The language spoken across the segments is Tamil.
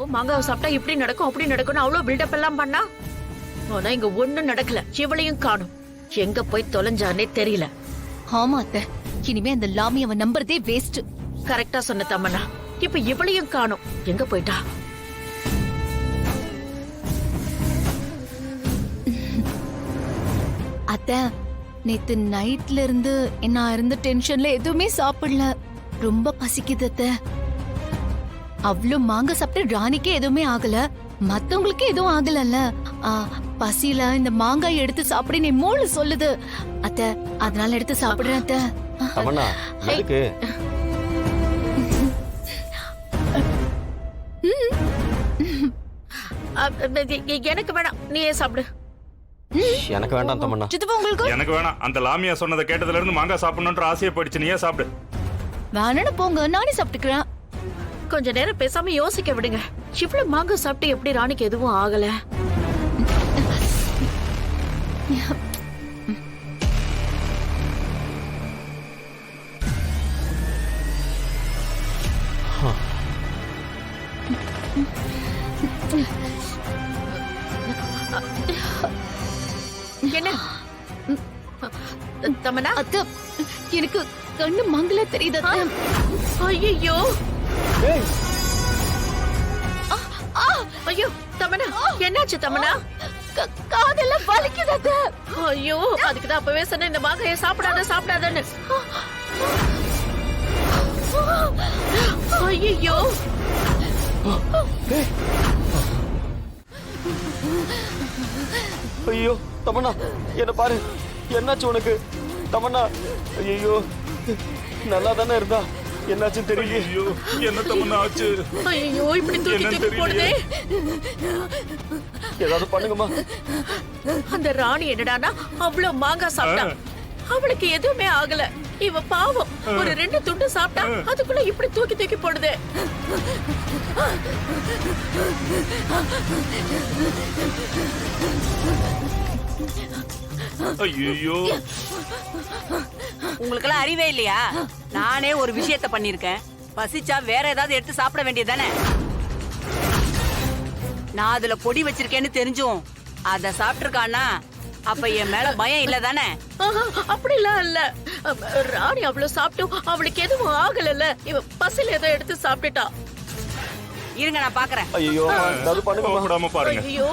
அவ மாங்காவை சாப்பிட்டா இப்படி நடக்கும் அப்படி நடக்கும்னு அவ்வளவு பில்டப் எல்லாம் பண்ணா. ஆனா இங்க ஒண்ணும் நடக்கல. இவளையும் காணும். எங்க போய் தொலைஞ்சானே தெரியல. ஆமா அத்தை, இனிமே அந்த லாமி அவன் நம்புறதே வேஸ்ட். கரெக்டா சொன்ன தமன்னா. இப்ப இவளையும் காணும். எங்க போயிட்டா? அத்தை, நேத்து நைட்ல இருந்து நான் இருந்த டென்ஷன்ல எதுவுமே சாப்பிடல. ரொம்ப பசிக்குது அத்தை. அவ்வளவு மாங்காய் சாப்பிட்டு ராணிக்கே எதுவுமே ஆகல, மத்தவங்களுக்கு எதுவும் ஆகலல்ல. பசியில இந்த மாங்காய் எடுத்து சாப்பிட நீ மூளை சொல்லுது அத்தை, அதனால எடுத்து சாப்பிடுறேன் அத்தை. தமன்னா, எதுக்கு? எனக்கு வேணாம், நீயே சாப்பிடு. எனக்கு வேண்டாம் தமன்னா. சித்தப்பா உங்களுக்கு? எனக்கு வேணாம். அந்த லாமியா சொன்னதை கேட்டதுல இருந்து மாங்காய் சாப்பிடணும்ன்ற ஆசையை போயிடுச்சு. நீயே சாப்பிடு. வேணான்னு போங்க, நானே சாப்பிட்டுக்கிறேன். கொஞ்ச நேரம் பேசாம யோசிக்க விடுங்க. இவ்வளவு மாங்காய் சாப்பிட்டு எப்படி ராணிக்கு எதுவும் ஆகல? என்ன தமன்னா? அத்தை, எனக்கு கண்ணு மங்கள தெரியுது அத்தை. ஐயோ ஐயோ தமன்னா, என்னாச்சு தமன்னா? காதெல்லாம் வலிக்குது அத்தை. ஐயோ, அதுக்குதான் அப்பவே சொன்ன இந்த மாங்காயை சாப்பிடாத சாப்பிடாதன்னு. ஐயோ ஐயோ தமன்னா, என்ன பாரு, என்னாச்சு உனக்கு? தமன்னா, ஐயோ, நல்லா தானே இருந்தா, என்னாச்சுன்னு தெரியல. ஐயோ, என்ன தமன்னா ஆச்சு? ஐயோ, இப்படி தூக்கி தூக்கி போடுதே. ஏதாவது பண்ணுங்கம்மா. அந்த ராணி என்னடானா அவ்வளவு மாங்காய் சாப்பிட்டா, அவளுக்கு எதுவுமே ஆகல. இவ பாவம் ஒரு 2 துண்டு சாப்பிட்டா அதுக்குள்ள இப்படி தூக்கி தூக்கி போடுதே. ஐயோ, உங்களுக்கெல்லாம் அறிவே இல்லையா? நானே ஒரு விஷயத்த பண்ணிருக்கேன். பசிச்சா வேற ஏதாவது எடுத்து சாப்பிட வேண்டியதானே? நான் அதுல பொடி வச்சிருக்கேன்னு தெரிஞ்சும் அத சாப்பிட்டுருக்கானா, அப்ப என் மேல பயம் இல்ல தானே? அப்படிலாம் இல்ல. ராணி அவ்வளவு சாப்பிட்டும் அவளுக்கு எதுவும் ஆகல. இவ பசில ஏதோ எடுத்து சாப்பிட்டுட்டா. இருங்க, நான் பாக்குறேன். ஐயோ, ஏதாவது பண்ணுங்கம்மா. கோவப்படாம பாருங்க. ஐயோ,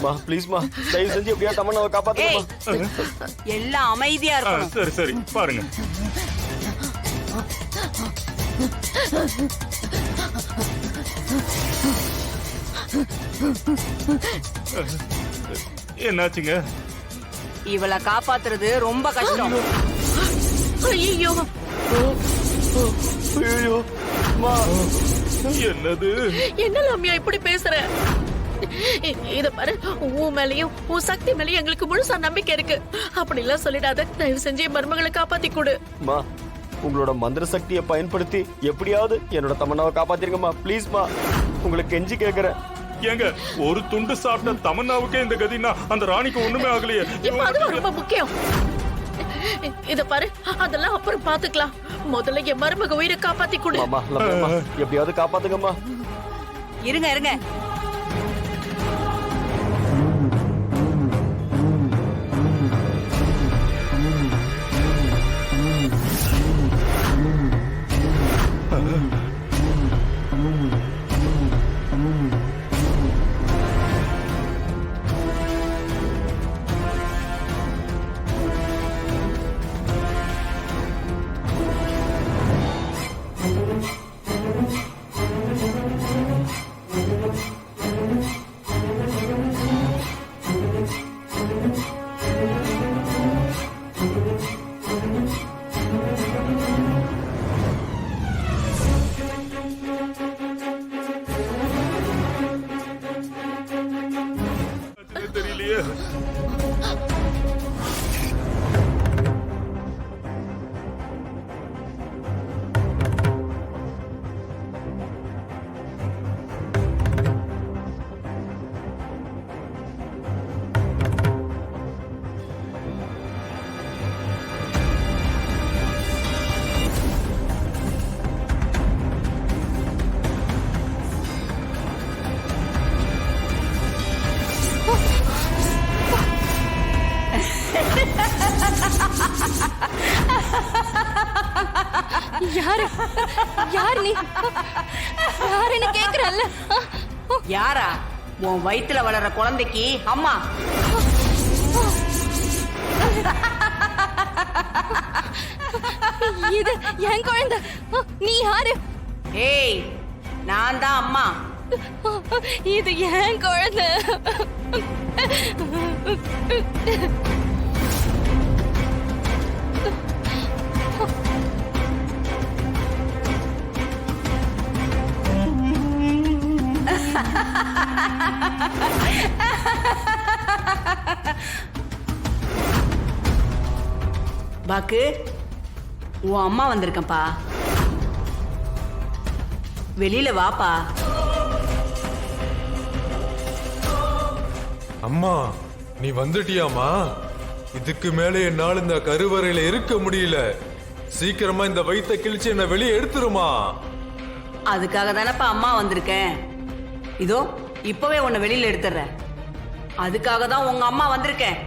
மா, ப்ளீஸ்மா, தயவு செஞ்சு எப்படியா தமன்னாவை காப்பாத்துங்கம்மா. எல்லாம் அமைதியா இருக்கணும். சரி சரி, பாருங்க. என்னாச்சுங்க? இவளை காப்பாத்துறது ரொம்ப கஷ்டம். ஐயோ, ஐயோ, மா, என்னது? என்ன லாமியா இப்படி பேசுற? இத பாரு, உன் மேலயும் உன் சக்தி மேலயும் எங்களுக்கு முழுசா நம்பிக்கை இருக்கு. அப்படி எல்லாம் சொல்லிடாத. தயவு செஞ்சு என் மருமகளை காப்பாத்தி கொடு. மா, உங்களோட மந்திர சக்தியை பயன்படுத்தி எப்படியாவது என்னோட தமன்னாவை காப்பாத்திருங்கம்மா, ப்ளீஸ்மா, உங்களுக்கு கெஞ்சி கேக்குறேன். ஏங்க, ஒரு துண்டு சாப்பிட்ட தமன்னாவுக்கே இந்த கதினா அந்த ராணிக்கு ஒண்ணுமே ஆகலையே. இப்ப அதுவும் ரொம்ப முக்கியம். இத பாரு, அதெல்லாம் அப்புறம் பாத்துக்கலாம். முதல்ல என் மருமக உயிரை காப்பாத்தி கொடு. மாமா, லம்மா, எப்படியாவது காப்பாத்துங்கம்மா. இருங்க இருங்க, தெரியலையே. யாரு யார் நீ யாருன்னு கேக்குறல்ல? யாரா? உன் வயித்துல வளர்ற குழந்தைக்கு அம்மா. இது என் குழந்தை. நீ யாரு? ஏய், நான் தான் அம்மா. இது என் குழந்தை. பாக்கு, உன் அம்மா வந்திருக்கேன்ப்பா. வெளியில வாப்பா. அம்மா, நீ வந்துட்டியாமா? இதுக்கு மேலே என்னால் இந்த கருவறையில இருக்க முடியல. சீக்கிரமா இந்த வயித்தை கிழிச்சு என்ன வெளியே எடுத்துருமா. அதுக்காக தானப்பா அம்மா வந்திருக்கேன். இதோ இப்பவே உன்னை வெளியில எடுத்துறேன். அதுக்காக தான் உங்க அம்மா வந்திருக்கேன்.